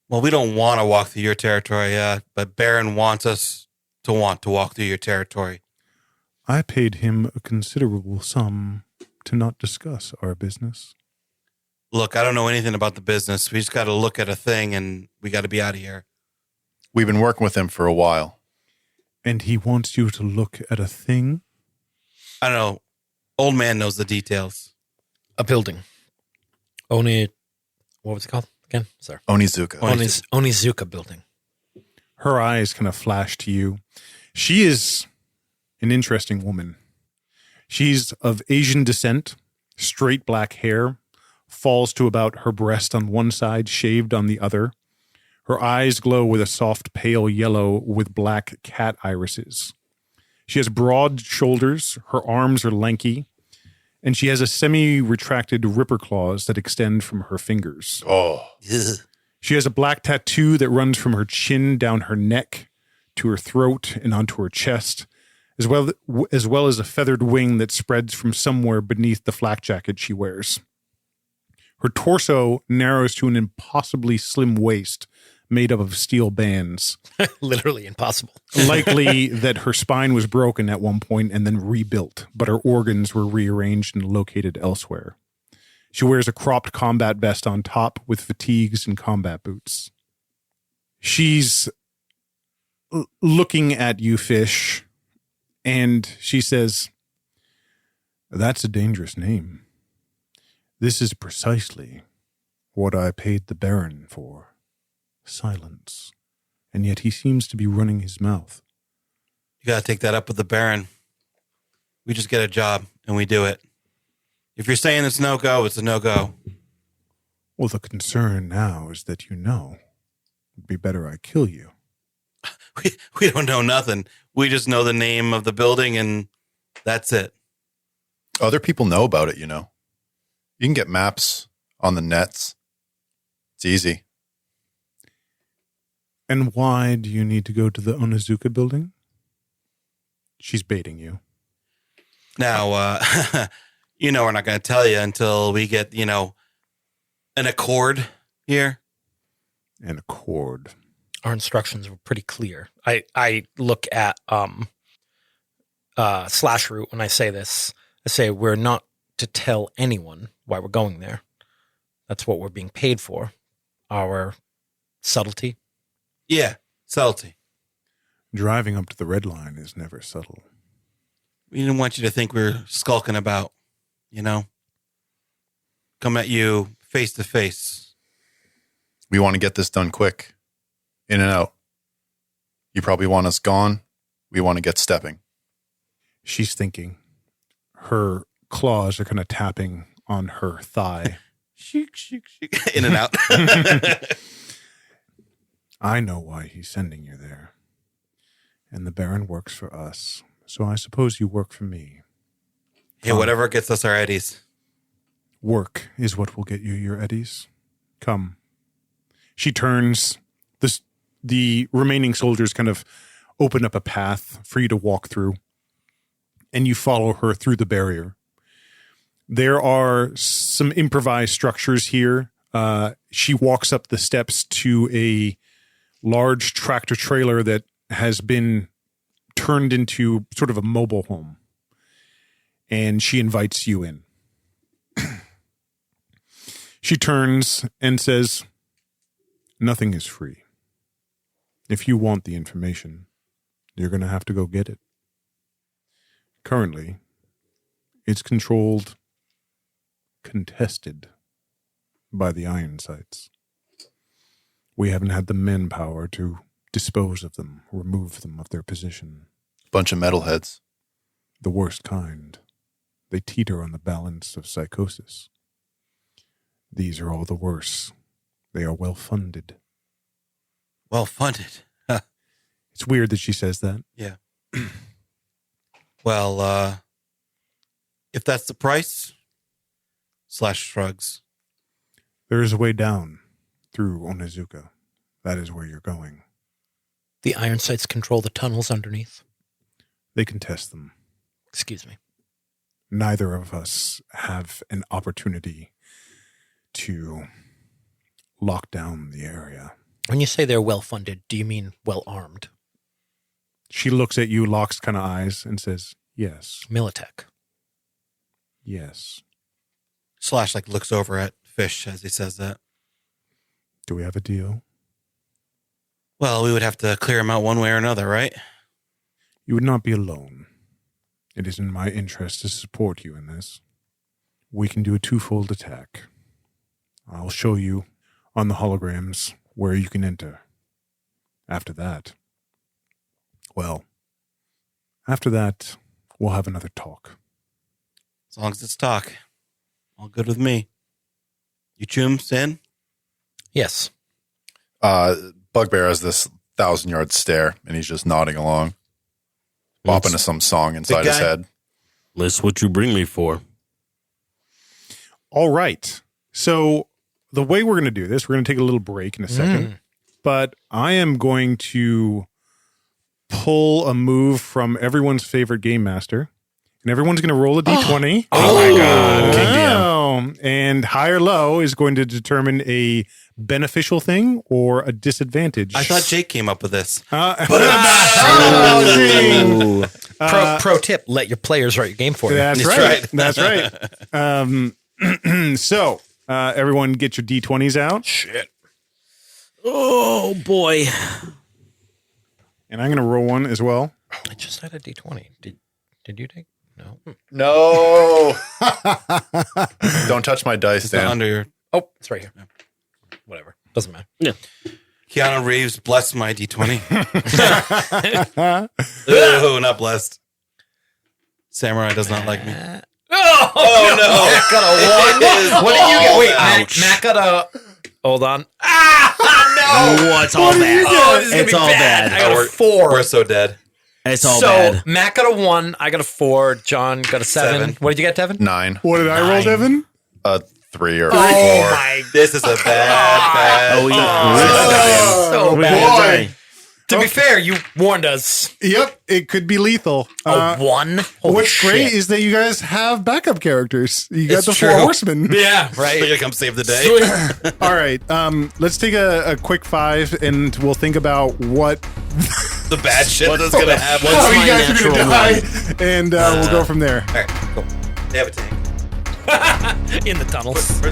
Well, we don't want to walk through your territory, but Baron wants us to want to walk through your territory. I paid him a considerable sum to not discuss our business. Look, I don't know anything about the business. We just got to look at a thing, and we got to be out of here. We've been working with him for a while. And he wants you to look at a thing? I don't know. Old man knows the details. A building. What was it called again? Sorry. Onizuka. Onizuka building. Her eyes kind of flash to you. She is an interesting woman. She's of Asian descent, straight black hair, falls to about her breast on one side, shaved on the other. Her eyes glow with a soft pale yellow with black cat irises. She has broad shoulders, her arms are lanky, and she has a semi-retracted ripper claws that extend from her fingers. Oh. She has a black tattoo that runs from her chin down her neck to her throat and onto her chest, as well as a feathered wing that spreads from somewhere beneath the flak jacket she wears. Her torso narrows to an impossibly slim waist made up of steel bands. Literally impossible. Likely that her spine was broken at one point and then rebuilt, but her organs were rearranged and located elsewhere. She wears a cropped combat vest on top with fatigues and combat boots. She's looking at you, Fish, and she says, "That's a dangerous name. This is precisely what I paid the Baron for. Silence. And yet he seems to be running his mouth." You got to take that up with the Baron. We just get a job, and we do it. If you're saying it's no-go, it's a no-go. Well, the concern now is that you know. It'd be better I kill you. We don't know nothing. We just know the name of the building, and that's it. Other people know about it, You can get maps on the nets. It's easy. And why do you need to go to the Onizuka building? She's baiting you. Now, we're not going to tell you until we get, an accord here. An accord. Our instructions were pretty clear. I look at Slash Root when I say this. I say we're not to tell anyone why we're going there. That's what we're being paid for. Our subtlety. Yeah, subtlety. Driving up to the red line is never subtle. We didn't want you to think we were skulking about, Come at you face to face. We want to get this done quick. In and out. You probably want us gone. We want to get stepping. She's thinking. Her claws are kind of tapping on her thigh. Shik, shik, shik. In and out. I know why he's sending you there. And the Baron works for us. So I suppose you work for me. Hey, whatever gets us our eddies. Work is what will get you your eddies. Come. She turns. The remaining soldiers kind of open up a path for you to walk through, and you follow her through the barrier. There are some improvised structures here. She walks up the steps to a large tractor trailer that has been turned into sort of a mobile home, and she invites you in. She turns and says, "Nothing is free. If you want the information, you're going to have to go get it. Currently, it's contested by the iron sights. We haven't had the manpower to dispose of them, remove them of their position. Bunch of metalheads. The worst kind. They teeter on the balance of psychosis. These are all the worse. They are well-funded." Well-funded. It's weird that she says that. Yeah. Well, if that's the price, Slash shrugs. There is a way down through Onizuka. That is where you're going. The iron sights control the tunnels underneath. They contest them. Excuse me. Neither of us have an opportunity to lock down the area. When you say they're well-funded, do you mean well-armed? She looks at you, locks kind of eyes, and says, "Yes, Militech. yes." Slash looks over at Fish as he says that. Do we have a deal? Well, we would have to clear him out one way or another, right? You would not be alone. It is in my interest to support you in this. We can do a twofold attack. I'll show you on the holograms where you can enter. After that, we'll have another talk. As long as it's talk. All good with me. You chums in? Yes. Bugbear has this 1,000-yard stare, and he's just nodding along, bopping to some song inside his head. That's what you bring me for. All right. So the way we're going to do this, we're going to take a little break in a second, but I am going to pull a move from everyone's favorite game master, and everyone's going to roll a d20. Oh my God. King DM. And high or low is going to determine a beneficial thing or a disadvantage. I thought Jake came up with this. Pro tip, let your players write your game for you. That's right. That's right. So, everyone get your d20s out. Shit. Oh, boy. And I'm going to roll one as well. I just had a d20. Did you take? No. No. Don't touch my dice, It's not Dan. under your... Oh, it's right here. Whatever. Doesn't matter. Yeah. Keanu Reeves, bless my D20. Oh, not blessed. Samurai does not like me. Oh no! Matt got a one. What did you get? Wait, Matt got a. Hold on. Oh, it's all bad. Oh, this is gonna It's be all bad. bad. I got a 4. We're so dead. It's all so bad. Matt got a 1. I got a 4. John got a 7. Seven. What did you get, Devin? 9. What did I roll, Devin? 3 or 4. Oh my! This is a bad. Oh, So bad. To be fair, you warned us. Yep, it could be lethal. A 1. Holy What's shit. great is that you guys have backup characters. You got It's the true. 4 horsemen. Yeah, They're right. gonna come save the day. All right, let's take a quick 5, and we'll think about what The bad shit that's gonna happen. What's how my you guys are natural going to die, one? and we'll go from there. All right, cool. They have a tank. In the tunnels.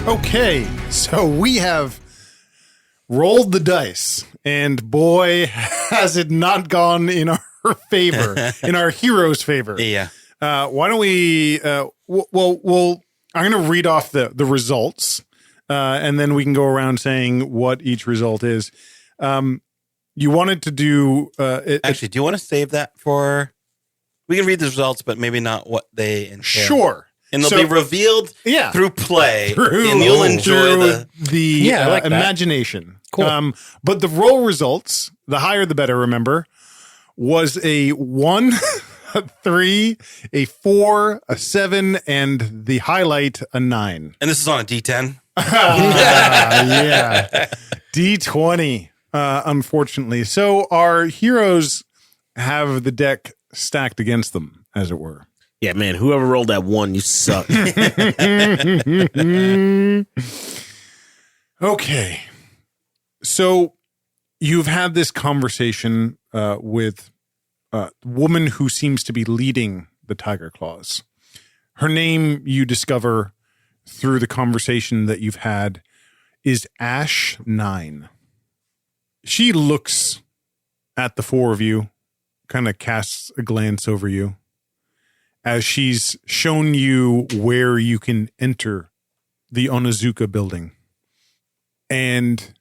Okay, so we have rolled the dice, and boy, has it not gone in our favor, in our hero's favor. Yeah. Why don't we? Well, I'm going to read off the results, and then we can go around saying what each result is. You wanted to do Actually, do you want to save that for? We can read the results, but maybe not what they entail. sure. and they'll So- be revealed Yeah. through play, and you'll enjoy the Yeah, I like that. imagination. Cool. But the roll results, the higher the better, remember, was a 1, a 3, a 4, a 7, and the highlight, a 9. And this is on a D10. Yeah. D20, unfortunately. So our heroes have the deck stacked against them, as it were. Yeah, man. Whoever rolled that 1, you suck. Okay. So you've had this conversation with a woman who seems to be leading the Tiger Claws. Her name, you discover through the conversation that you've had, is Ash 9. She looks at the four of you, kind of casts a glance over you, as she's shown you where you can enter the Onizuka building. And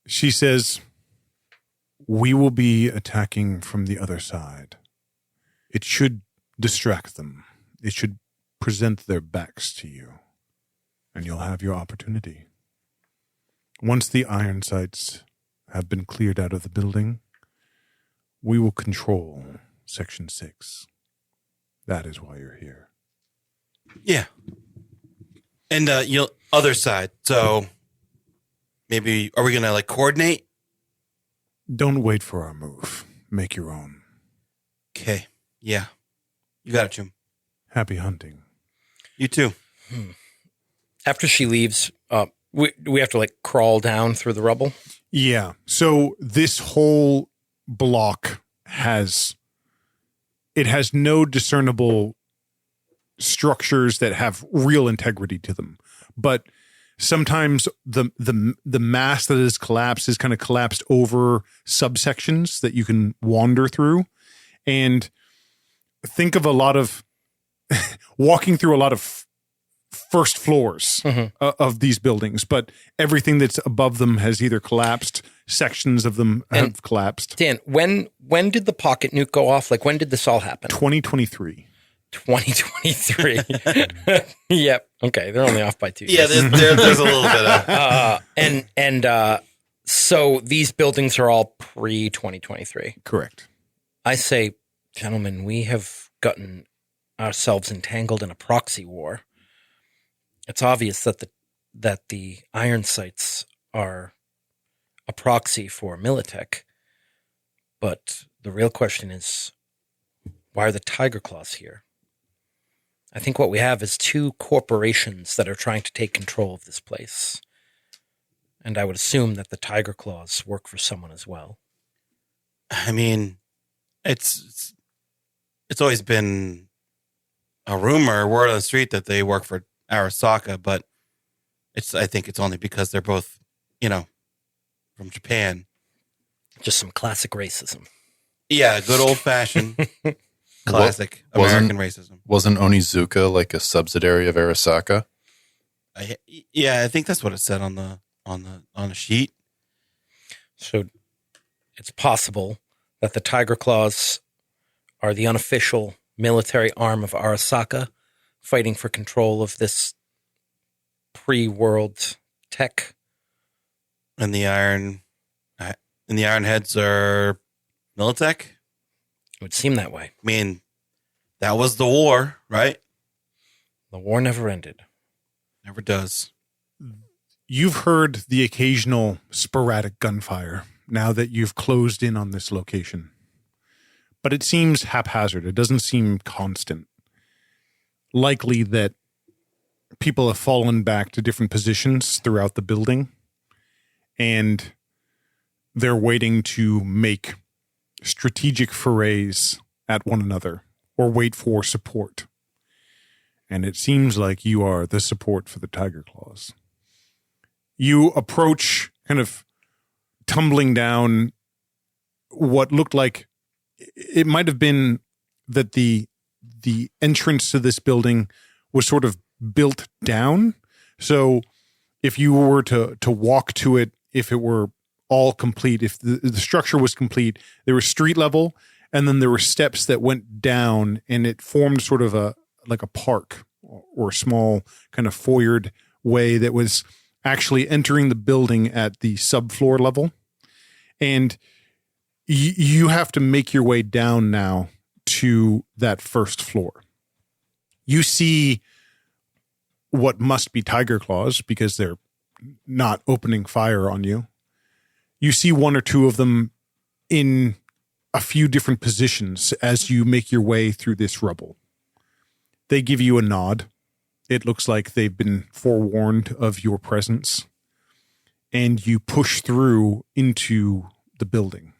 she says, "We will be attacking from the other side. It should distract them. It should present their backs to you. And you'll have your opportunity. Once the iron sights have been cleared out of the building, we will control Section 6. That is why you're here." Yeah. And you'll other side. So maybe are we gonna like coordinate? Don't wait for our move. Make your own. Okay. Yeah. You got it, Jim. Happy hunting. You too. After she leaves, we have to like crawl down through the rubble. Yeah. So this whole block has no discernible structures that have real integrity to them. But sometimes the mass that is collapsed is kind of collapsed over subsections that you can wander through. And think of a lot of walking through a lot of first floors of these buildings, but everything that's above them has either collapsed, sections of them have collapsed. Dan, when did the pocket nuke go off? Like, when did this all happen? 2023. 2023. Yep. Okay. They're only off by 2 Yeah, years. there's a little bit of So these buildings are all pre-2023. Correct. I say, gentlemen, we have gotten ourselves entangled in a proxy war. It's obvious that the iron sights are a proxy for Militech, but the real question is, why are the Tiger Claws here? I think what we have is two corporations that are trying to take control of this place. And I would assume that the Tiger Claws work for someone as well. I mean, it's always been a rumor, word on the street that they work for Arasaka, but I think it's only because they're both, from Japan. Just some classic racism. Yeah, good old fashioned classic American racism. Wasn't Onizuka like a subsidiary of Arasaka? I think that's what it said on the sheet. So it's possible that the Tiger Claws are the unofficial military arm of Arasaka, fighting for control of this pre-world tech. And the Iron Heads are Militech? It would seem that way. I mean, that was the war, right? The war never ended. Never does. You've heard the occasional sporadic gunfire now that you've closed in on this location. But it seems haphazard. It doesn't seem constant. Likely that people have fallen back to different positions throughout the building, and they're waiting to make strategic forays at one another or wait for support. And it seems like you are the support for the Tiger Claws. You approach kind of tumbling down what looked like it might have been that the entrance to this building was sort of built down. So if you were to walk to it, if it were all complete, if the structure was complete, there was street level, and then there were steps that went down, and it formed sort of like a park or small kind of foyered way that was actually entering the building at the subfloor level. And you have to make your way down now to that first floor. You see what must be tiger claws because they're not opening fire on you. You see one or two of them in a few different positions as you make your way through this rubble. They give you a nod. It looks like they've been forewarned of your presence. And you push through into the building.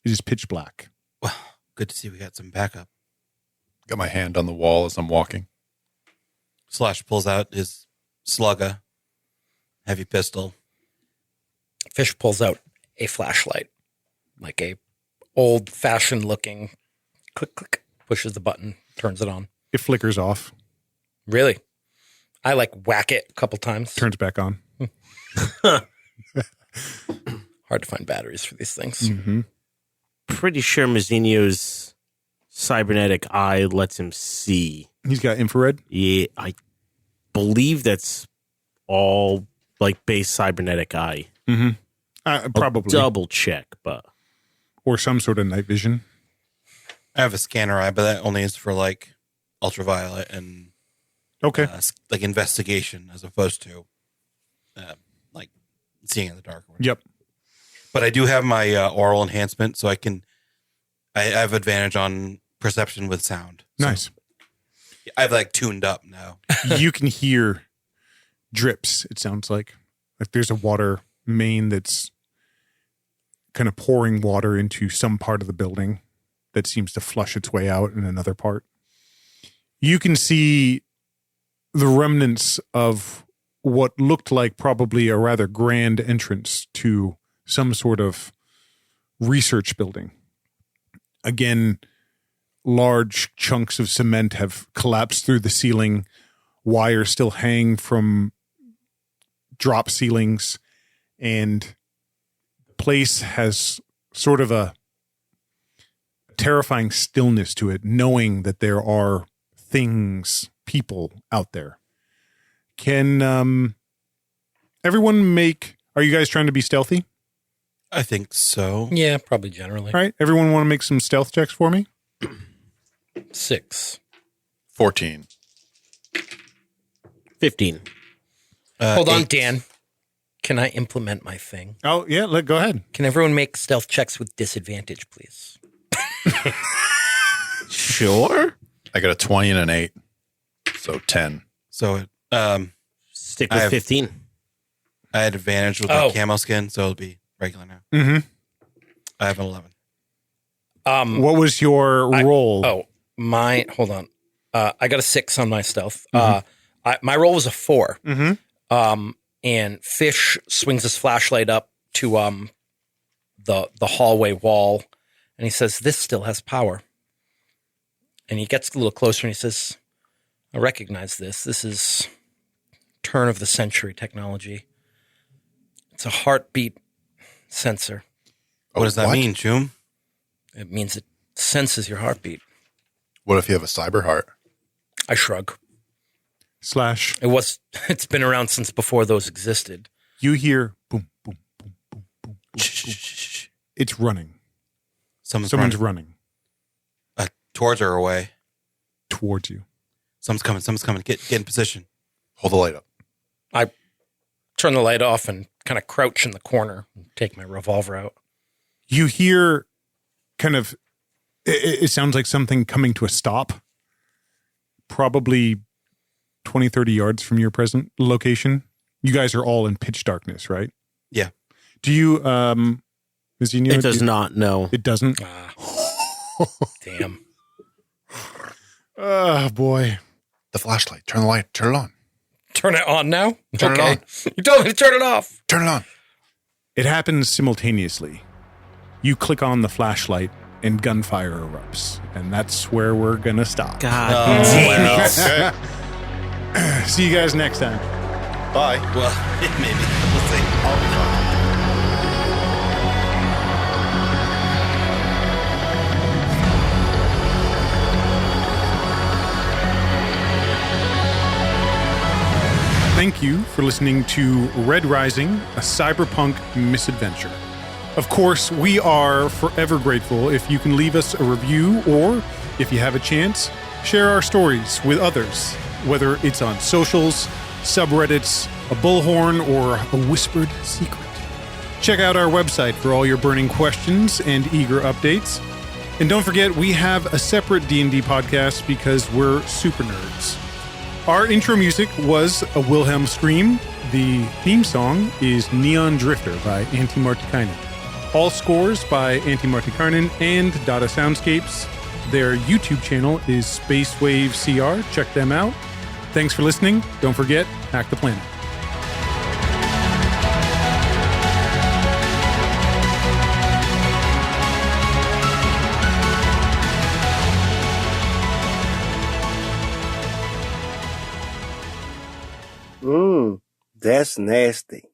It is pitch black. Well, good to see we got some backup. Got my hand on the wall as I'm walking. Slash pulls out his slugger, heavy pistol. Fish pulls out a flashlight, like a old-fashioned looking. Click, click. Pushes the button, turns it on. It flickers off, Really? I whack it a couple times. turns back on. Hard to find batteries for these things. Mm-hmm. Pretty sure Mazzinho's cybernetic eye lets him see. He's got infrared. Yeah, I believe that's all base cybernetic eye. Mm-hmm. Probably. Double check, but Or some sort of night vision. I have a scanner eye, but that only is for ultraviolet and Okay. investigation as opposed to seeing in the dark. Yep. But I do have my oral enhancement, so I have advantage on perception with sound. So Nice. I've tuned up now. You can hear drips, it sounds like. There's a water main that's kind of pouring water into some part of the building that seems to flush its way out in another part. You can see the remnants of what looked like probably a rather grand entrance to some sort of research building. Again, large chunks of cement have collapsed through the ceiling. Wires still hang from drop ceilings. And the place has sort of a terrifying stillness to it, knowing that there are things, people out there. Can everyone are you guys trying to be stealthy? I think so. Yeah, probably generally. All right. Everyone want to make some stealth checks for me? 6. 14. 15. Hold on, 8. Dan. Can I implement my thing? Oh, yeah. Go ahead. Can everyone make stealth checks with disadvantage, please? Sure. I got a 20 and an 8. So 10. So Stick I with have- 15. I had advantage with my camo skin, so it'll be regular now. Mm-hmm. I have an 11. What was your roll? Hold on. I got a 6 on my stealth. My roll was a 4. Mm-hmm. And Fish swings his flashlight up to the hallway wall, and he says, "This still has power." And he gets a little closer, and he says, "I recognize this. This is turn of the century technology. It's a heartbeat sensor. What does that mean, Choom? It means it senses your heartbeat." What if you have a cyber heart? I shrug. Slash. It's been around since before those existed. You hear boom, boom, boom, boom, boom, boom, boom. It's running. Someone's running Towards her or away. towards you. Someone's coming. Get in position. Hold the light up. I turn the light off and kind of crouch in the corner and take my revolver out. You hear kind of, it sounds like something coming to a stop, probably 20, 30 yards from your present location. You guys are all in pitch darkness, right? Yeah. Do you, Mazzinho, It does not, no. It doesn't? Damn. Oh, boy. The flashlight. Turn the light. Turn it on. Turn it on now? Turn it Okay. on. You told me to turn it off. Turn it on. It happens simultaneously. You click on the flashlight and gunfire erupts. And that's where we're going to stop. God damn it. Okay. See you guys next time. Bye. Well, maybe. We'll see. I'll be fine. thank you for listening to Red Rising, a cyberpunk misadventure. Of course, we are forever grateful if you can leave us a review or, if you have a chance, share our stories with others, whether it's on socials, subreddits, a bullhorn, or a whispered secret. Check out our website for all your burning questions and eager updates. And don't forget, we have a separate D&D podcast because we're super nerds. Our intro music was a Wilhelm Scream. The theme song is Neon Drifter by Antti Martikainen. All scores by Antti Martikainen and Data Soundscapes. Their YouTube channel is Spacewave CR. Check them out. Thanks for listening. Don't forget, hack the planet. That's nasty.